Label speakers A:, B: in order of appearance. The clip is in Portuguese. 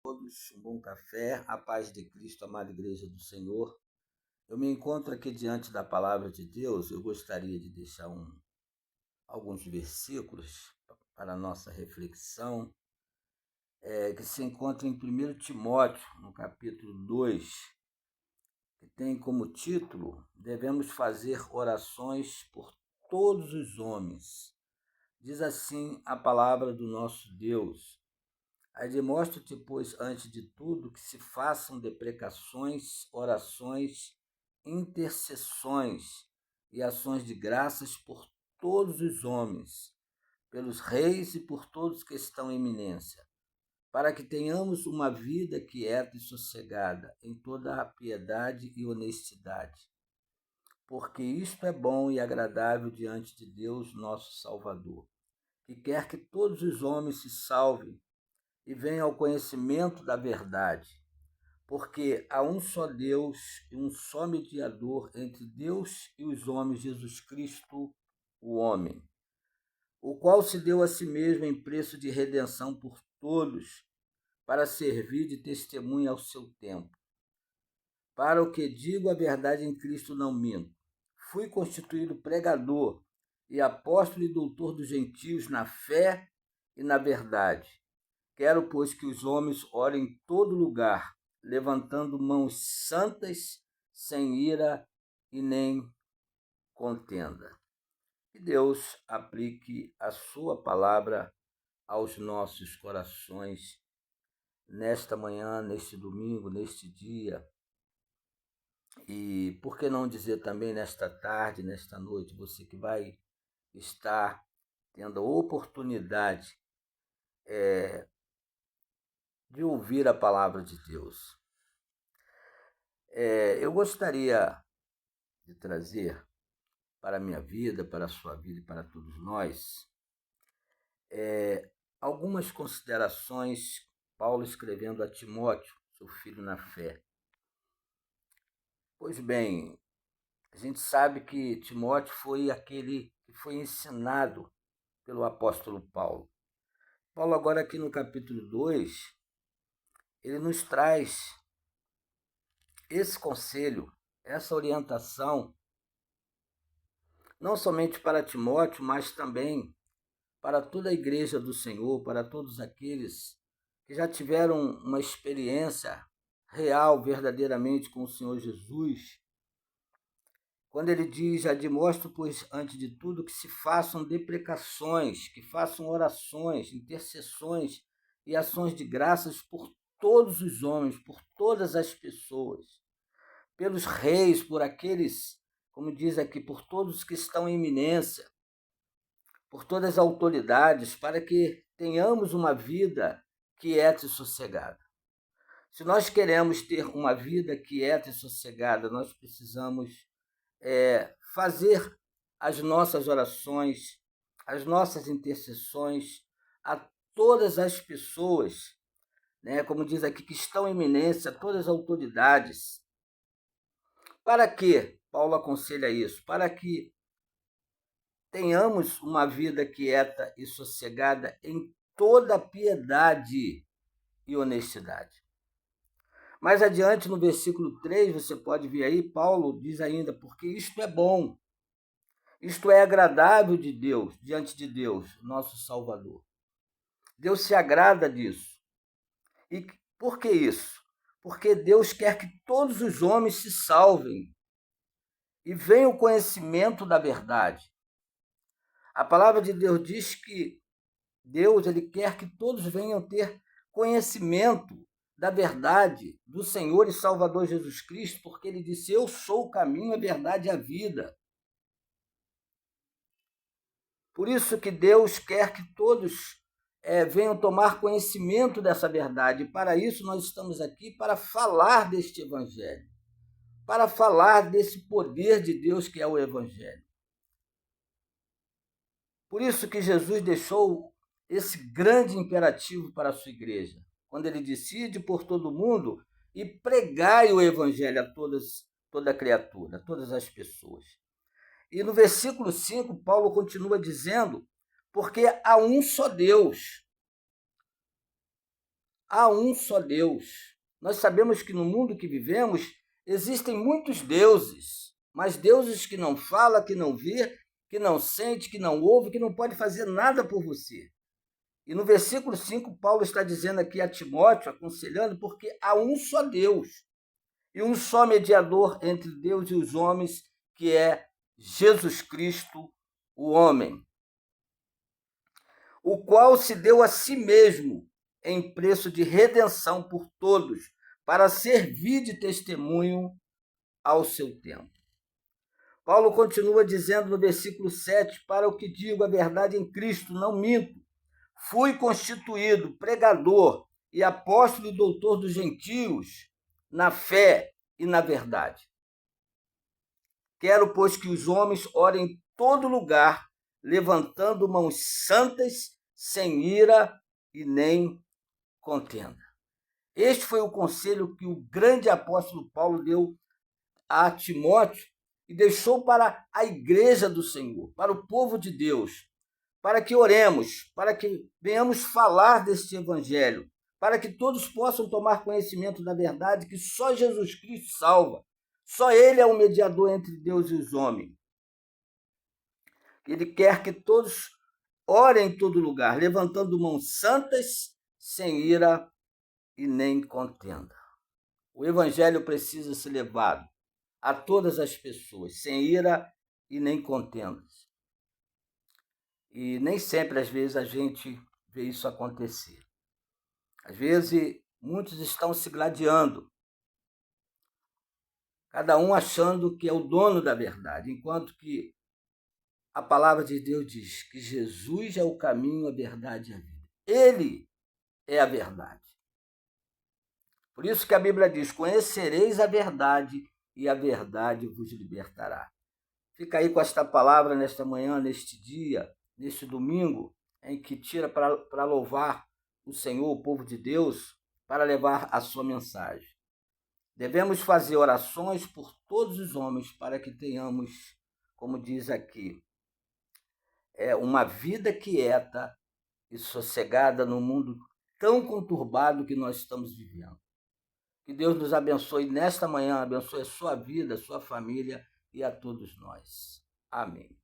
A: Todos um bom café, a paz de Cristo, amada Igreja do Senhor. Eu me encontro aqui diante da palavra de Deus. Eu gostaria de deixar alguns versículos para a nossa reflexão, que se encontra em 1 Timóteo, no capítulo 2, que tem como título: Devemos fazer orações por todos os homens. Diz assim a palavra do nosso Deus: Admoesta-te, pois, antes de tudo, que se façam deprecações, orações, intercessões e ações de graças por todos os homens, pelos reis e por todos que estão em eminência, para que tenhamos uma vida quieta e sossegada, em toda a piedade e honestidade, porque isto é bom e agradável diante de Deus, nosso Salvador, que quer que todos os homens se salvem e venha ao conhecimento da verdade, porque há um só Deus e um só mediador entre Deus e os homens, Jesus Cristo, o homem, o qual se deu a si mesmo em preço de redenção por todos, para servir de testemunha ao seu tempo. Para o que digo a verdade em Cristo não minto. Fui constituído pregador e apóstolo e doutor dos gentios na fé e na verdade. Quero, pois, que os homens orem em todo lugar, levantando mãos santas, sem ira e nem contenda. Que Deus aplique a sua palavra aos nossos corações nesta manhã, neste domingo, neste dia. E por que não dizer também nesta tarde, nesta noite, você que vai estar tendo a oportunidade de ouvir a palavra de Deus. Eu gostaria de trazer para a minha vida, para a sua vida e para todos nós, algumas considerações, Paulo escrevendo a Timóteo, seu filho na fé. Pois bem, a gente sabe que Timóteo foi aquele que foi ensinado pelo apóstolo Paulo. Paulo agora aqui no capítulo 2, ele nos traz esse conselho, essa orientação, não somente para Timóteo, mas também para toda a igreja do Senhor, para todos aqueles que já tiveram uma experiência real, verdadeiramente com o Senhor Jesus. Quando ele diz: admoesto, pois, antes de tudo, que se façam deprecações, que façam orações, intercessões e ações de graças por todos os homens, por todas as pessoas, pelos reis, por aqueles, como diz aqui, por todos que estão em eminência, por todas as autoridades, para que tenhamos uma vida quieta e sossegada. Se nós queremos ter uma vida quieta e sossegada, nós precisamos fazer as nossas orações, as nossas intercessões a todas as pessoas, né, como diz aqui, que estão em eminência, todas as autoridades. Para que Paulo aconselha isso? Para que tenhamos uma vida quieta e sossegada em toda piedade e honestidade. Mais adiante, no versículo 3, você pode ver aí, Paulo diz ainda: porque isto é bom, isto é agradável de Deus, diante de Deus, nosso Salvador. Deus se agrada disso. E por que isso? Porque Deus quer que todos os homens se salvem e venham ao conhecimento da verdade. A palavra de Deus diz que Deus ele quer que todos venham ter conhecimento da verdade do Senhor e Salvador Jesus Cristo, porque ele disse: eu sou o caminho, a verdade e a vida. Por isso que Deus quer que todos venham tomar conhecimento dessa verdade. E para isso nós estamos aqui para falar deste Evangelho, para falar desse poder de Deus que é o Evangelho. Por isso que Jesus deixou esse grande imperativo para a sua igreja, quando ele decide por todo mundo e pregai o Evangelho a toda criatura, a todas as pessoas. E no versículo 5, Paulo continua dizendo: porque há um só Deus. há um só Deus. Nós sabemos que no mundo que vivemos existem muitos deuses, mas deuses que não falam, que não vê, que não sente, que não ouve, que não pode fazer nada por você. E no versículo 5, Paulo está dizendo aqui a Timóteo, aconselhando, porque há um só Deus e um só mediador entre Deus e os homens, que é Jesus Cristo, o homem, o qual se deu a si mesmo em preço de redenção por todos, para servir de testemunho ao seu tempo. Paulo continua dizendo no versículo 7, para o que digo a verdade em Cristo, não minto. Fui constituído pregador e apóstolo e doutor dos gentios na fé e na verdade. Quero, pois, que os homens orem em todo lugar, levantando mãos santas, sem ira e nem contenda. Este foi o conselho que o grande apóstolo Paulo deu a Timóteo e deixou para a igreja do Senhor, para o povo de Deus, para que oremos, para que venhamos falar deste evangelho, para que todos possam tomar conhecimento da verdade que só Jesus Cristo salva. Só Ele é o mediador entre Deus e os homens. Ele quer que todos orem em todo lugar, levantando mãos santas, sem ira e nem contenda. O evangelho precisa ser levado a todas as pessoas, sem ira e nem contendas. E nem sempre, às vezes, a gente vê isso acontecer. Às vezes, muitos estão se gladiando, cada um achando que é o dono da verdade, enquanto que a palavra de Deus diz que Jesus é o caminho, a verdade e a vida. Ele é a verdade. Por isso que a Bíblia diz, conhecereis a verdade e a verdade vos libertará. Fica aí com esta palavra nesta manhã, neste dia, neste domingo, em que tira para louvar o Senhor, o povo de Deus, para levar a sua mensagem. Devemos fazer orações por todos os homens para que tenhamos, como diz aqui, uma vida quieta e sossegada no mundo tão conturbado que nós estamos vivendo. Que Deus nos abençoe nesta manhã, abençoe a sua vida, a sua família e a todos nós. Amém.